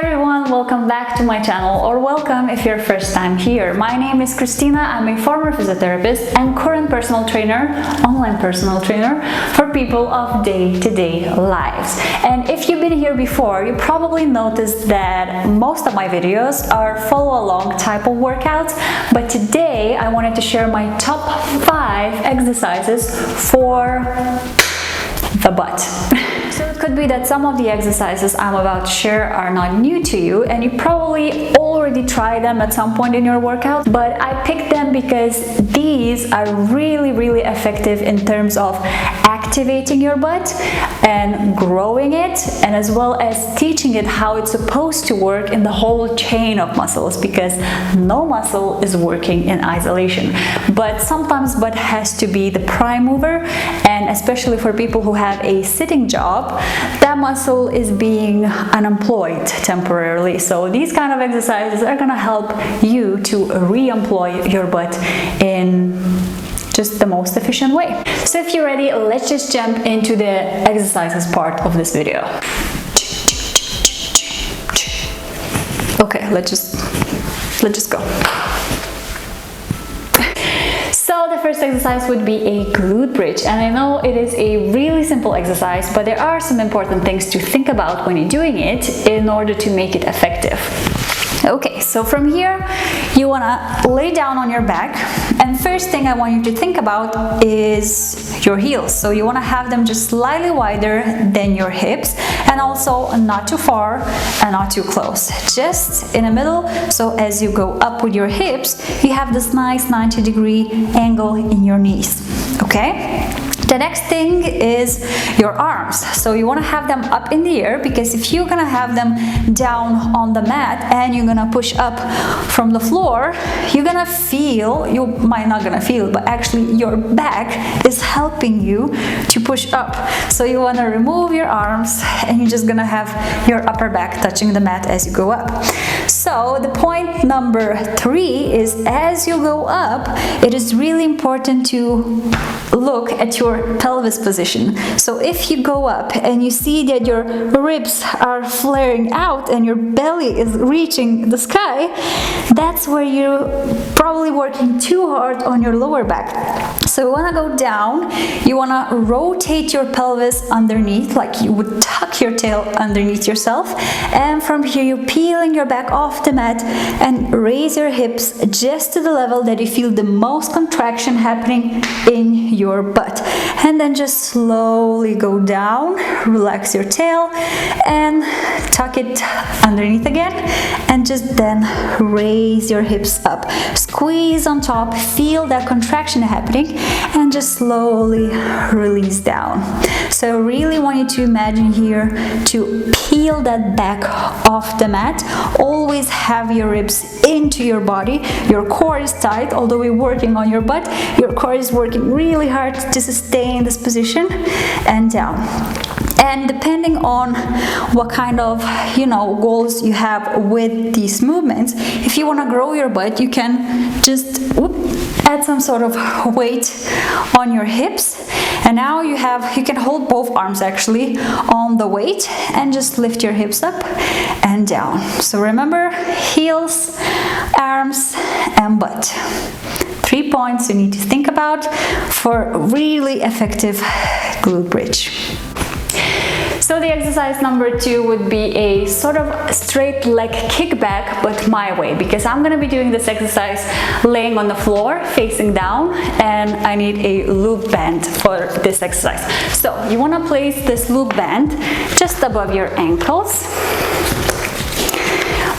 everyone, welcome back to my channel, or welcome if you're first time here. My name is Kristina. I'm a former physiotherapist and current personal trainer, online personal trainer for people of day-to-day lives. And if you've been here before, you probably noticed that most of my videos are follow-along type of workouts, but today I wanted to share my top 5 exercises for the butt. So it could be that some of the exercises I'm about to share are not new to you and you probably already tried them at some point in your workout, but I picked them because these are really effective in terms of activating your butt and growing it, and as well as teaching it how it's supposed to work in the whole chain of muscles, because no muscle is working in isolation. But sometimes butt has to be the prime mover, and especially for people who have a sitting job, that muscle is being unemployed temporarily. So these kind of exercises are gonna help you to re-employ your butt in just the most efficient way. So if you're ready, let's just jump into the exercises part of this video. Okay, let's just go. So the first exercise would be a glute bridge, and I know it is a really simple exercise, but there are some important things to think about when you're doing it in order to make it effective. Okay, so from here you want to lay down on your back, and first thing I want you to think about is your heels. So you want to have them just slightly wider than your hips, and also not too far and not too close, just in the middle. So as you go up with your hips, you have this nice 90-degree angle in your knees. Okay? The next thing is your arms. So you want to have them up in the air, because if you're gonna have them down on the mat and you're gonna push up from the floor, you're gonna feel, you might not gonna feel, but actually your back is helping you to push up. So you want to remove your arms and you're just gonna have your upper back touching the mat as you go up. So the point number 3 is, as you go up, it is really important to look at your pelvis position. So if you go up and you see that your ribs are flaring out and your belly is reaching the sky, that's where you're probably working too hard on your lower back. So you want to go down, you want to rotate your pelvis underneath, like you would tuck your tail underneath yourself, and from here you're peeling your back off the mat and raise your hips just to the level that you feel the most contraction happening in your butt. And then just slowly go down, relax your tail and tuck it underneath again, and just then raise your hips up, squeeze on top, feel that contraction happening, and just slowly release down. So I really want you to imagine here to peel that back off the mat. Always have your ribs into your body, your core is tight, although we're working on your butt, your core is working really hard to sustain this position, and down. And depending on what kind of, goals you have with these movements, if you want to grow your butt, you can just add some sort of weight on your hips. And now you can hold both arms actually on the weight and just lift your hips up and down. So remember, heels, arms, and butt. 3 points you need to think about for a really effective glute bridge. So the exercise number 2 would be a sort of straight leg kickback, but my way, because I'm going to be doing this exercise laying on the floor facing down, and I need a loop band for this exercise. So you want to place this loop band just above your ankles,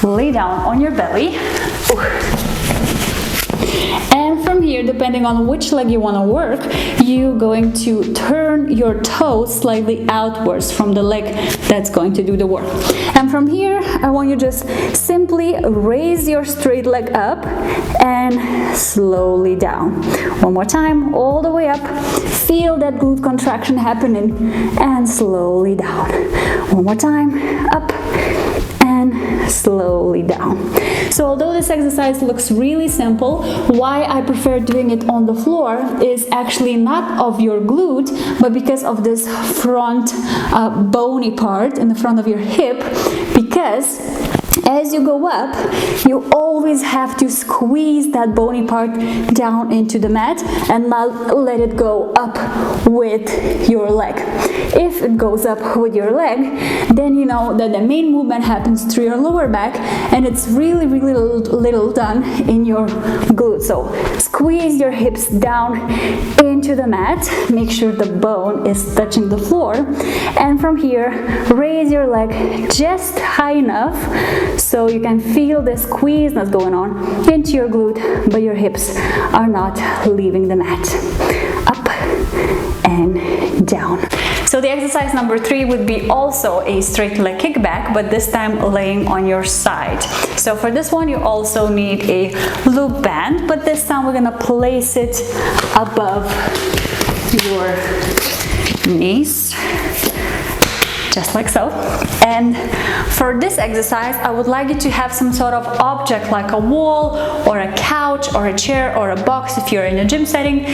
lay down on your belly. And from here, depending on which leg you want to work, you're going to turn your toes slightly outwards from the leg that's going to do the work. And from here, I want you to just simply raise your straight leg up and slowly down. One more time, all the way up. Feel that glute contraction happening, and slowly down. One more time, up and slowly down. So although this exercise looks really simple, why I prefer doing it on the floor is actually not of your glute, but because of this front bony part in the front of your hip, because as you go up, you always have to squeeze that bony part down into the mat and not let it go up with your leg. If it goes up with your leg, then you know that the main movement happens through your lower back, and it's really little done in your glutes. So squeeze your hips down into the mat, make sure the bone is touching the floor, and from here raise your leg just high enough so you can feel the squeeze that's going on into your glute, but your hips are not leaving the mat. Up and down. So the exercise number 3 would be also a straight leg kickback, but this time laying on your side. So for this one you also need a loop band, but this time we're gonna place it above your knees, just like so. And for this exercise, I would like you to have some sort of object like a wall or a couch or a chair or a box if you're in a gym setting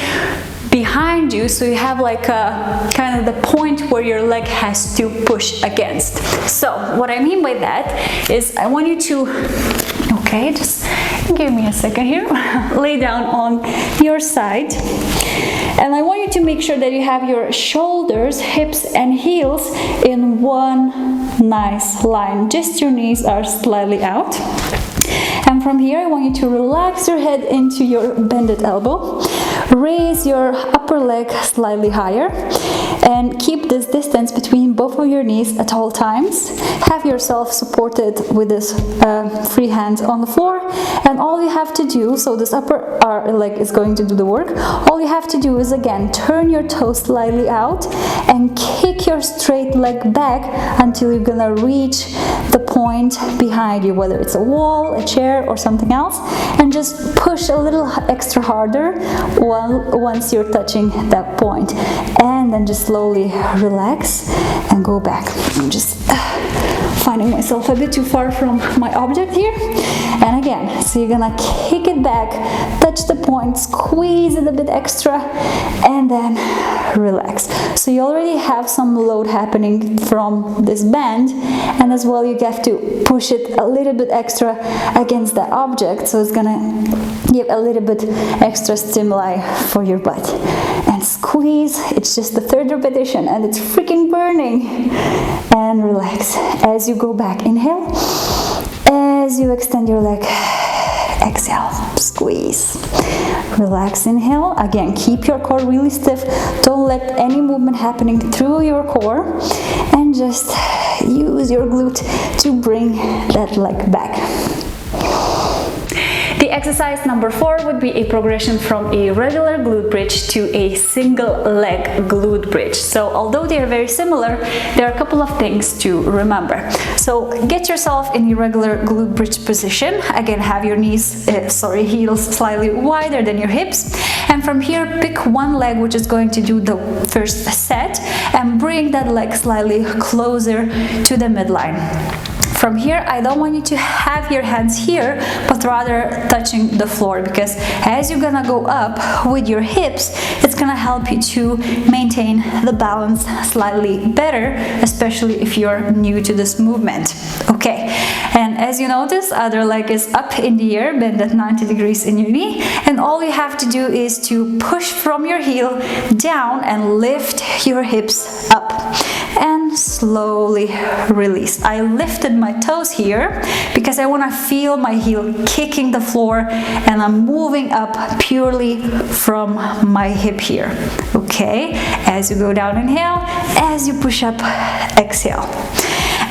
behind you, so you have like a kind of the point where your leg has to push against. So what I mean by that is I want you to, okay, just give me a second here, lay down on your side, and I want you to make sure that you have your shoulders, hips and heels in one nice line. Just your knees are slightly out. And from here I want you to relax your head into your bended elbow, raise your upper leg slightly higher, and keep this distance between both of your knees at all times. Have yourself supported with this free hand on the floor, and all you have to do, so this upper leg is going to do the work, all you have to do is again turn your toes slightly out and kick your straight leg back until you're gonna reach the point behind you, whether it's a wall, a chair or something else, and just push a little extra harder once you're touching that point, and then just slowly relax and go back. I'm just finding myself a bit too far from my object here, and again, so you're gonna kick it back, touch the point, squeeze it a bit extra, and then relax. So you already have some load happening from this band, and as well you have to push it a little bit extra against that object, so it's gonna give a little bit extra stimuli for your butt. And squeeze, it's just the 3rd repetition and it's freaking burning. And relax as you go back. Inhale, as you extend your leg, exhale, squeeze, relax, inhale, again keep your core really stiff, don't let any movement happening through your core, and just use your glute to bring that leg back. The exercise number 4 would be a progression from a regular glute bridge to a single leg glute bridge. So although they are very similar, there are a couple of things to remember. So get yourself in your regular glute bridge position. Again, have your heels slightly wider than your hips. And from here, pick one leg which is going to do the first set and bring that leg slightly closer to the midline. From here, I don't want you to have your hands here, but rather touching the floor, because as you're gonna go up with your hips, it's gonna help you to maintain the balance slightly better, especially if you're new to this movement. Okay, and as you notice, other leg is up in the air, bend at 90 degrees in your knee, and all you have to do is to push from your heel down and lift your hips up and slowly release. I lifted my toes here because I want to feel my heel kicking the floor, and I'm moving up purely from my hip here. Okay, as you go down, inhale, as you push up, exhale.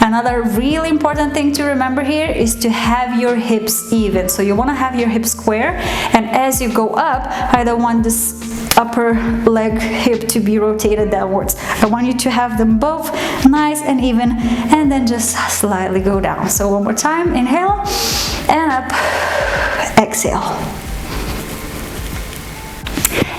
Another really important thing to remember here is to have your hips even. So you want to have your hips square, and as you go up, I don't want this upper leg hip to be rotated downwards. I want you to have them both nice and even, and then just slightly go down. So one more time, inhale and up, exhale.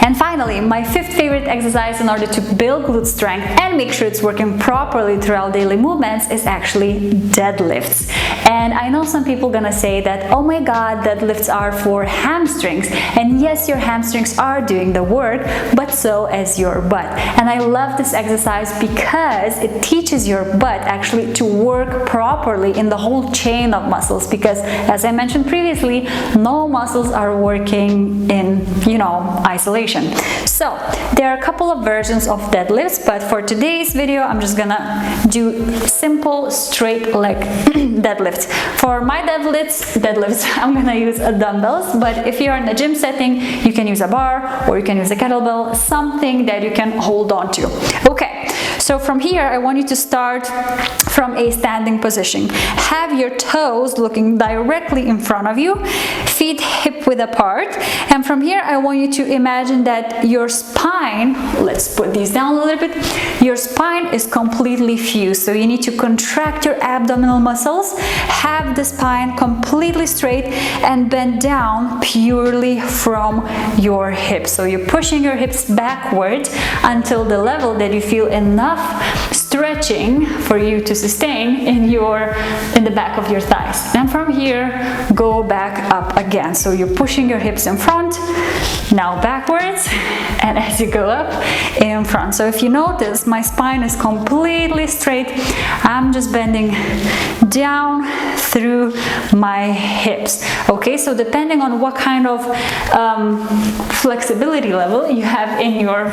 And finally, my fifth favorite exercise in order to build glute strength and make sure it's working properly throughout daily movements is actually deadlifts. And I know some people gonna say that, oh my god, deadlifts are for hamstrings. And yes, your hamstrings are doing the work, but so is your butt. And I love this exercise because it teaches your butt actually to work properly in the whole chain of muscles, because as I mentioned previously, no muscles are working in, isolation. So there are a couple of versions of deadlifts, but for today's video, I'm just gonna do simple straight leg deadlifts. For my deadlifts, I'm gonna use dumbbells, but if you're in a gym setting, you can use a bar or you can use a kettlebell, something that you can hold on to. Okay, so from here, I want you to start from a standing position. Have your toes looking directly in front of you, feet hip width apart, and from here, I want you to imagine that your spine, let's put these down a little bit, your spine is completely fused, so you need to contract your abdominal muscles, have the spine completely straight, and bend down purely from your hips. So you're pushing your hips backward until the level that you feel enough stretching for you to sustain in the back of your thighs. And from here, go back up again. So you're pushing your hips in front, now backwards, and as you go up, in front. So if you notice, my spine is completely straight. I'm just bending down through my hips. Okay, so depending on what kind of flexibility level you have in your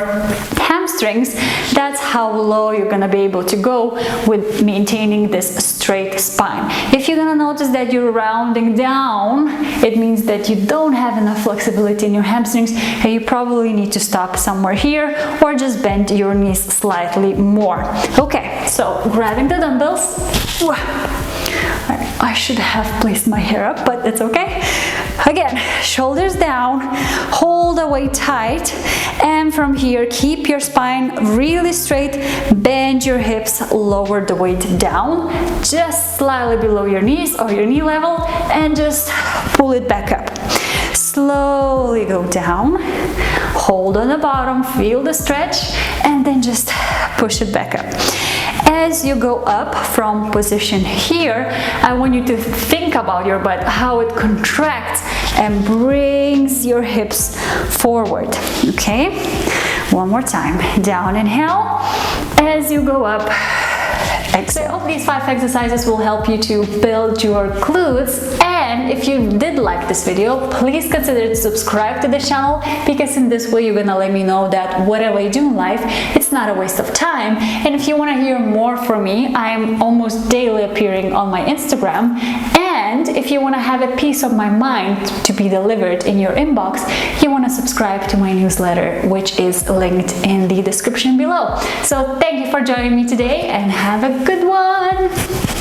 hamstrings, that's how low you're gonna be able to go with maintaining this straight spine. If you're gonna notice that you're rounding down, it means that you don't have enough flexibility in your hamstrings, and you probably need to stop somewhere here or just bend your knees slightly more. Okay, so grabbing the dumbbells. I should have placed my hair up, but it's okay. Again, shoulders down, hold the weight tight, and from here, keep your spine really straight, bend your hips, lower the weight down, just slightly below your knees or your knee level, and just pull it back up. Slowly go down, hold on the bottom, feel the stretch, and then just push it back up. As you go up from position here, I want you to think about your butt, how it contracts and brings your hips forward. Okay, one more time. Down, inhale. As you go up, exhale. So these 5 exercises will help you to build your glutes. And if you did like this video, please consider to subscribe to this channel, because in this way you're gonna let me know that whatever I do in life, it's not a waste of time. And if you want to hear more from me, I'm almost daily appearing on my Instagram. And if you want to have a piece of my mind to be delivered in your inbox, you want to subscribe to my newsletter, which is linked in the description below. So thank you for joining me today, and have a good one.